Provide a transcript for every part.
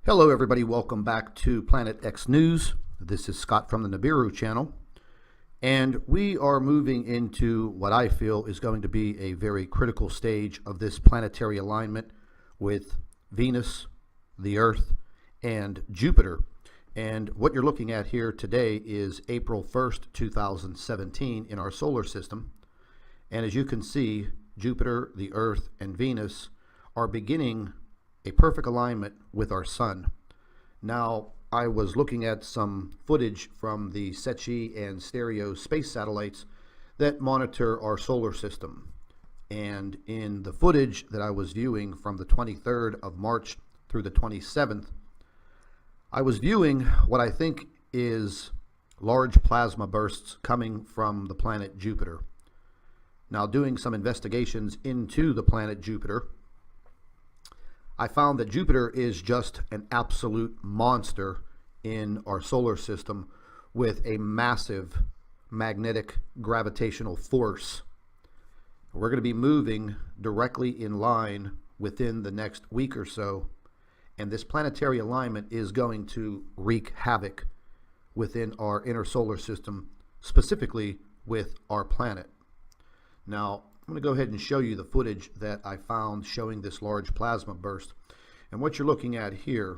Hello everybody, welcome back to Planet X News. This is Scott from the Nibiru channel, and we are moving into what I feel is going to be a very critical stage of this planetary alignment with Venus, the Earth, and Jupiter. And what you're looking at here today is April 1st, 2017 in our solar system. And as you can see, Jupiter, the Earth, and Venus are beginning a perfect alignment with our sun. Now, I was looking at some footage from the SETI and Stereo space satellites that monitor our solar system. And in the footage that I was viewing from the 23rd of March through the 27th, I was viewing what I think is large plasma bursts coming from the planet Jupiter. Now, doing some investigations into the planet Jupiter, I found that Jupiter is just an absolute monster in our solar system with a massive magnetic gravitational force. We're going to be moving directly in line within the next week or so, and this planetary alignment is going to wreak havoc within our inner solar system, specifically with our planet. Now, I'm going to go ahead and show you the footage that I found showing this large plasma burst. And what you're looking at here,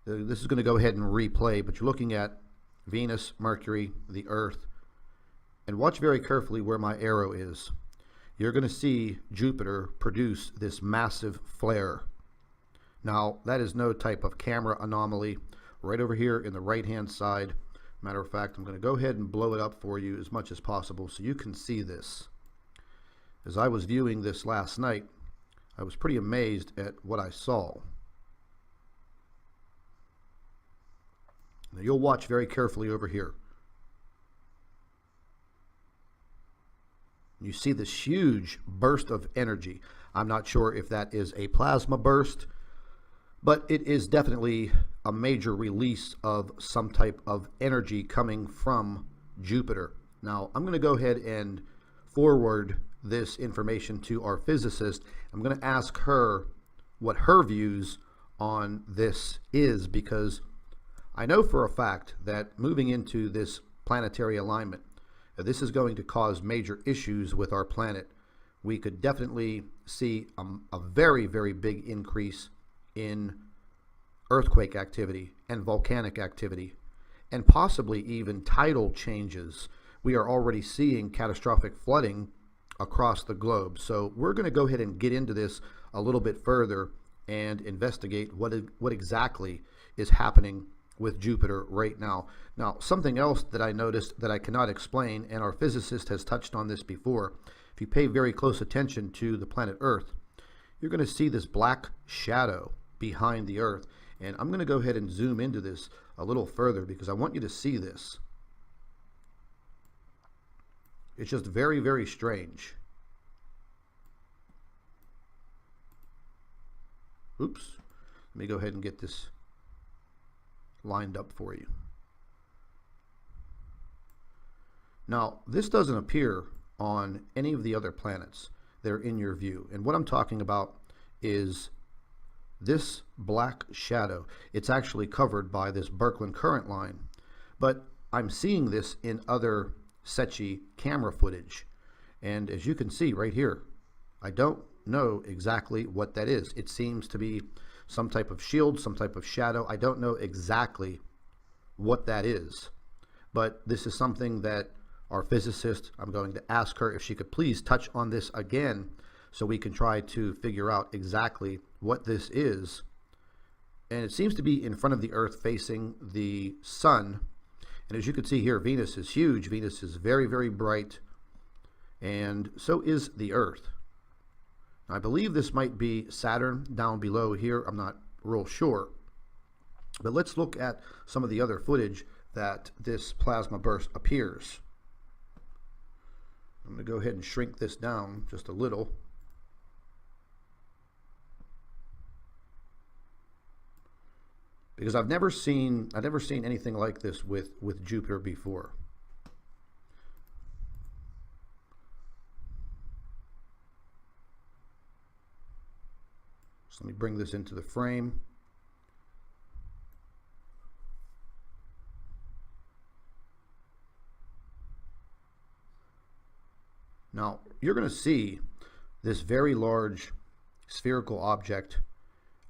this is going to go ahead and replay, but you're looking at Venus, Mercury, the Earth. And watch very carefully where my arrow is. You're going to see Jupiter produce this massive flare. Now, that is no type of camera anomaly. Right over here in the right-hand side. Matter of fact, I'm going to go ahead and blow it up for you as much as possible so you can see this. As I was viewing this last night, I was pretty amazed at what I saw. Now you'll watch very carefully over here. You see this huge burst of energy. I'm not sure if that is a plasma burst, but it is definitely a major release of some type of energy coming from Jupiter. Now, I'm going to go ahead and forward this information to our physicist. I'm going to ask her what her views on this is, because I know for a fact that moving into this planetary alignment, this is going to cause major issues with our planet. We could definitely see a very, very big increase in earthquake activity and volcanic activity, and possibly even tidal changes. We are already seeing catastrophic flooding across the globe. So we're going to go ahead and get into this a little bit further and investigate what exactly is happening with Jupiter right now. Now, something else that I noticed that I cannot explain, and our physicist has touched on this before, if you pay very close attention to the planet Earth, you're going to see this black shadow behind the Earth. And I'm going to go ahead and zoom into this a little further because I want you to see this. It's just very, very strange. Oops. Let me go ahead and get this lined up for you. Now, this doesn't appear on any of the other planets that are in your view. And what I'm talking about is this black shadow. It's actually covered by this Birkeland current line. But I'm seeing this in other SETI camera footage, and as you can see right here, I don't know exactly what that is. It seems to be some type of shield, some type of shadow. I don't know exactly what that is, but this is something that our physicist, I'm going to ask her if she could please touch on this again so we can try to figure out exactly what this is. And it seems to be in front of the Earth facing the sun. And as you can see here, Venus is huge. Venus is very, very bright. And so is the Earth. I believe this might be Saturn down below here. I'm not real sure. But let's look at some of the other footage that this plasma burst appears. I'm going to go ahead and shrink this down just a little. Because I've never seen anything like this with Jupiter before. So let me bring this into the frame. Now, you're going to see this very large spherical object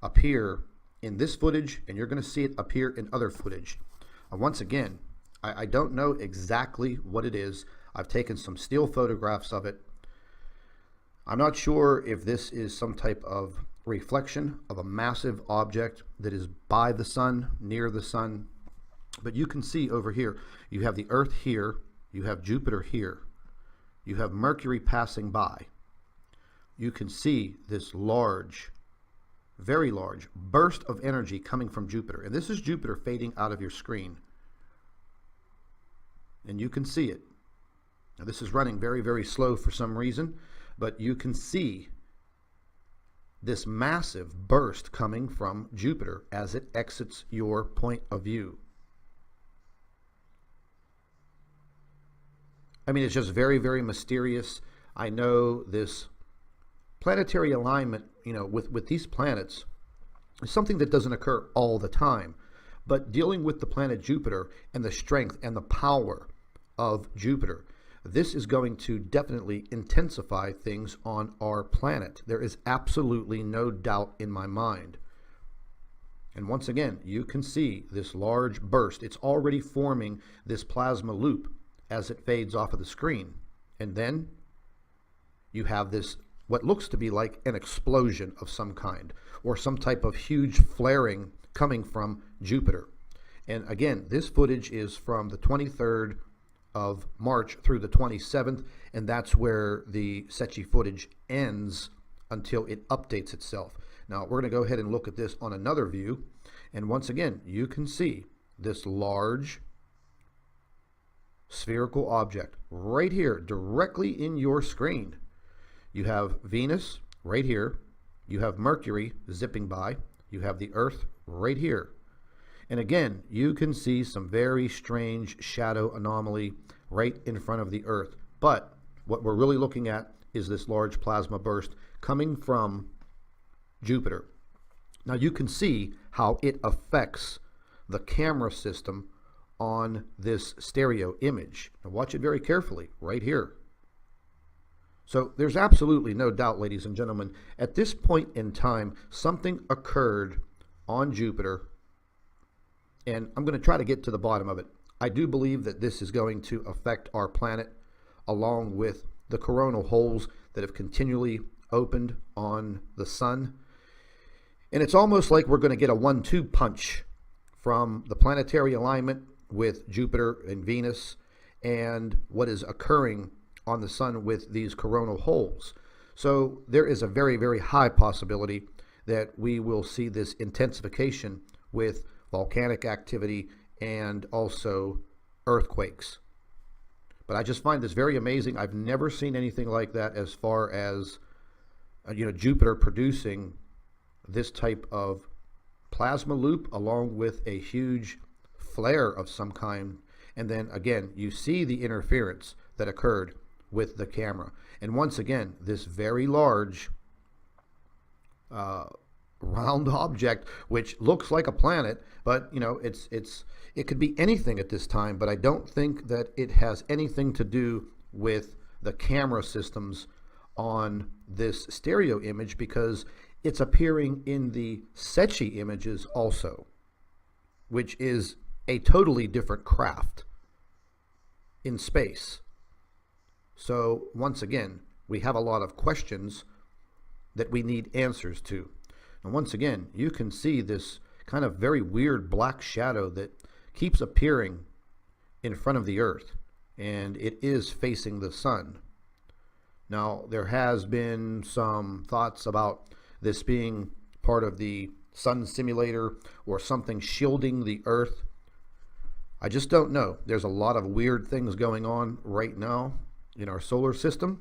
appear in this footage, and you're going to see it appear in other footage. Once again, I don't know exactly what it is. I've taken some still photographs of it. I'm not sure if this is some type of reflection of a massive object that is by the sun, near the sun. But you can see over here, you have the Earth here, you have Jupiter here, you have Mercury passing by. You can see this large, very large burst of energy coming from Jupiter. And this is Jupiter fading out of your screen. And you can see it. Now this is running very, very slow for some reason, but you can see this massive burst coming from Jupiter as it exits your point of view. I mean, it's just very, very mysterious. I know this planetary alignment, with these planets is something that doesn't occur all the time. But dealing with the planet Jupiter and the strength and the power of Jupiter, this is going to definitely intensify things on our planet. There is absolutely no doubt in my mind. And once again, you can see this large burst. It's already forming this plasma loop as it fades off of the screen. And then you have this, what looks to be like an explosion of some kind, or some type of huge flaring coming from Jupiter. And again, this footage is from the 23rd of March through the 27th, and that's where the Secchi footage ends until it updates itself. Now, we're going to go ahead and look at this on another view, and once again, you can see this large spherical object right here, directly in your screen. You have Venus right here, you have Mercury zipping by, you have the Earth right here. And again, you can see some very strange shadow anomaly right in front of the Earth. But what we're really looking at is this large plasma burst coming from Jupiter. Now you can see how it affects the camera system on this stereo image. Now watch it very carefully right here. So there's absolutely no doubt, ladies and gentlemen, at this point in time, something occurred on Jupiter, and I'm going to try to get to the bottom of it. I do believe that this is going to affect our planet, along with the coronal holes that have continually opened on the sun. And it's almost like we're going to get a 1-2 punch from the planetary alignment with Jupiter and Venus and what is occurring on the sun with these coronal holes. So there is a very, very high possibility that we will see this intensification with volcanic activity and also earthquakes. But I just find this very amazing. I've never seen anything like that as far as Jupiter producing this type of plasma loop along with a huge flare of some kind. And then again, you see the interference that occurred with the camera. And once again, this very large round object, which looks like a planet, but it could be anything at this time. But I don't think that it has anything to do with the camera systems on this stereo image, because it's appearing in the Secchi images also, which is a totally different craft in space. So once again, we have a lot of questions that we need answers to. And once again, you can see this kind of very weird black shadow that keeps appearing in front of the Earth, and it is facing the sun. Now, there has been some thoughts about this being part of the sun simulator or something shielding the Earth. I just don't know. There's a lot of weird things going on right now in our solar system.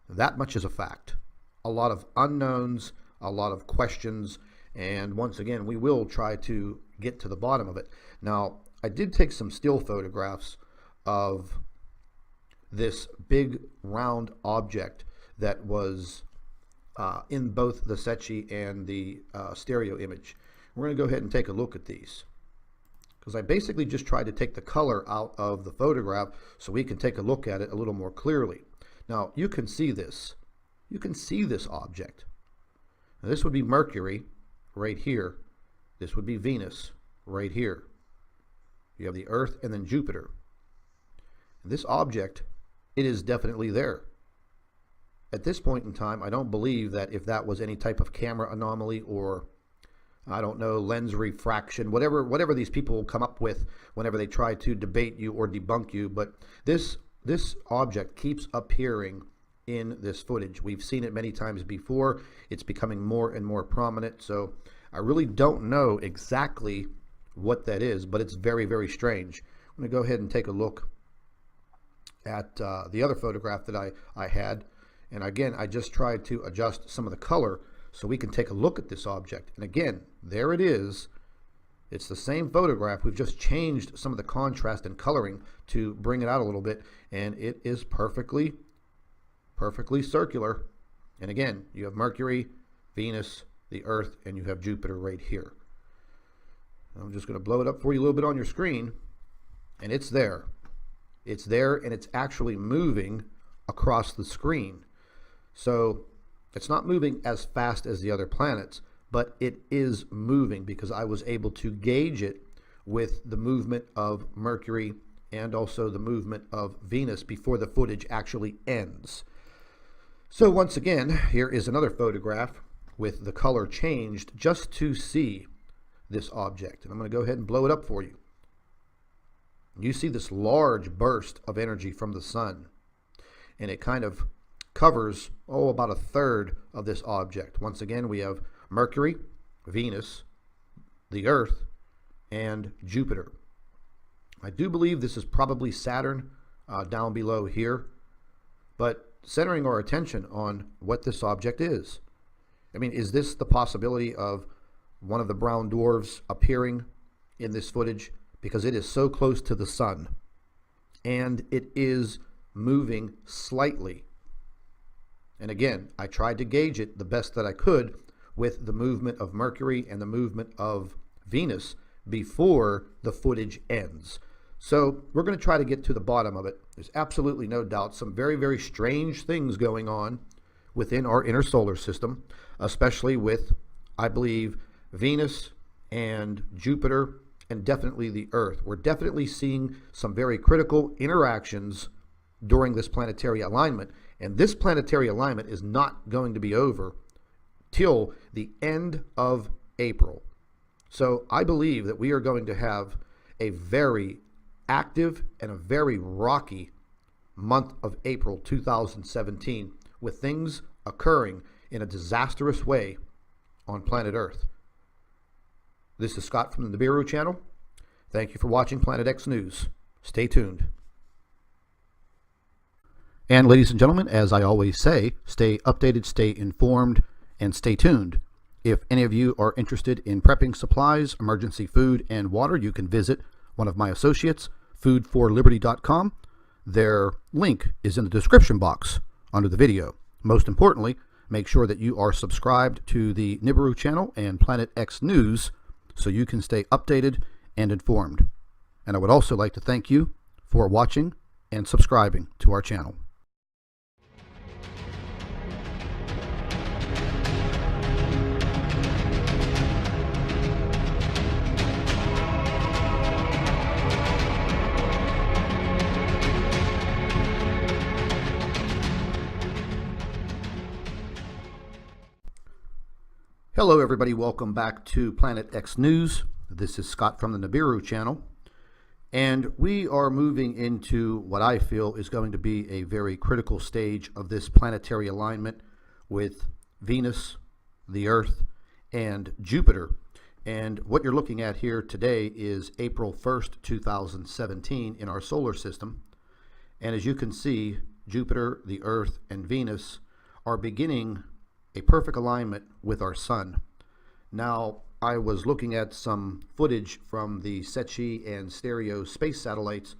That much is a fact. A lot of unknowns, a lot of questions, and once again, we will try to get to the bottom of it. Now, I did take some still photographs of this big round object that was in both the Secchi and the stereo image. We're going to go ahead and take a look at these. because I basically just tried to take the color out of the photograph so we can take a look at it a little more clearly. Now, you can see this. You can see this object. Now, this would be Mercury right here. This would be Venus right here. You have the Earth and then Jupiter. And this object, it is definitely there. At this point in time, I don't believe that if that was any type of camera anomaly or, I don't know, lens refraction, whatever these people will come up with whenever they try to debate you or debunk you, but this object keeps appearing in this footage. We've seen it many times before. It's becoming more and more prominent, so I really don't know exactly what that is, but it's very, very strange. I'm going to go ahead and take a look at the other photograph that I had. And again, I just tried to adjust some of the color so we can take a look at this object. And again, there it is. It's the same photograph. We've just changed some of the contrast and coloring to bring it out a little bit. And it is perfectly circular. And again, you have Mercury, Venus, the Earth, and you have Jupiter right here. I'm just going to blow it up for you a little bit on your screen. And it's there. It's there, and it's actually moving across the screen. So it's not moving as fast as the other planets, but it is moving because I was able to gauge it with the movement of Mercury and also the movement of Venus before the footage actually ends. So once again, here is another photograph with the color changed just to see this object. And I'm going to go ahead and blow it up for you. You see this large burst of energy from the sun, and it kind of covers, about a third of this object. Once again, we have Mercury, Venus, the Earth, and Jupiter. I do believe this is probably Saturn down below here, but centering our attention on what this object is. I mean, is this the possibility of one of the brown dwarfs appearing in this footage? Because it is so close to the sun, and it is moving slightly. And again, I tried to gauge it the best that I could with the movement of Mercury and the movement of Venus before the footage ends. So we're going to try to get to the bottom of it. There's absolutely no doubt some very, very strange things going on within our inner solar system, especially with, I believe, Venus and Jupiter and definitely the Earth. We're definitely seeing some very critical interactions during this planetary alignment. And this planetary alignment is not going to be over till the end of April. So I believe that we are going to have a very active and a very rocky month of April 2017 with things occurring in a disastrous way on planet Earth. This is Scott from the Nibiru channel. Thank you for watching Planet X News. Stay tuned. And ladies and gentlemen, as I always say, stay updated, stay informed, and stay tuned. If any of you are interested in prepping supplies, emergency food, and water, you can visit one of my associates, foodforliberty.com. Their link is in the description box under the video. Most importantly, make sure that you are subscribed to the Nibiru channel and Planet X News so you can stay updated and informed. And I would also like to thank you for watching and subscribing to our channel. Hello everybody, welcome back to Planet X News. This is Scott from the Nibiru channel, and we are moving into what I feel is going to be a very critical stage of this planetary alignment with Venus, the Earth, and Jupiter. And what you're looking at here today is April 1st, 2017 in our solar system. And as you can see, Jupiter, the Earth, and Venus are beginning a perfect alignment with our sun. Now, I was looking at some footage from the Secchi and Stereo space satellites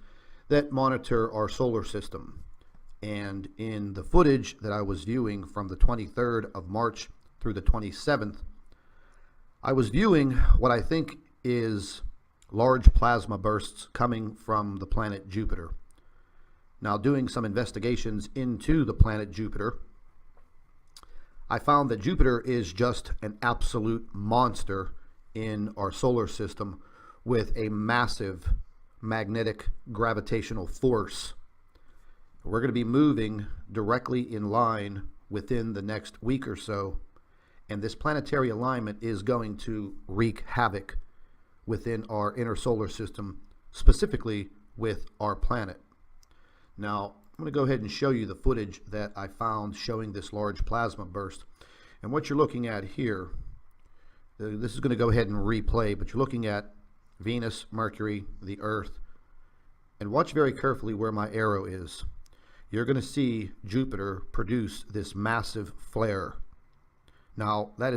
that monitor our solar system. And in the footage that I was viewing from the 23rd of March through the 27th, I was viewing what I think is large plasma bursts coming from the planet Jupiter. Now, doing some investigations into the planet Jupiter, I found that Jupiter is just an absolute monster in our solar system with a massive magnetic gravitational force. We're going to be moving directly in line within the next week or so, and this planetary alignment is going to wreak havoc within our inner solar system, specifically with our planet. Now, I'm going to go ahead and show you the footage that I found showing this large plasma burst. And what you're looking at here, this is going to go ahead and replay, but you're looking at Venus, Mercury, the Earth, and watch very carefully where my arrow is. You're going to see Jupiter produce this massive flare. Now, that is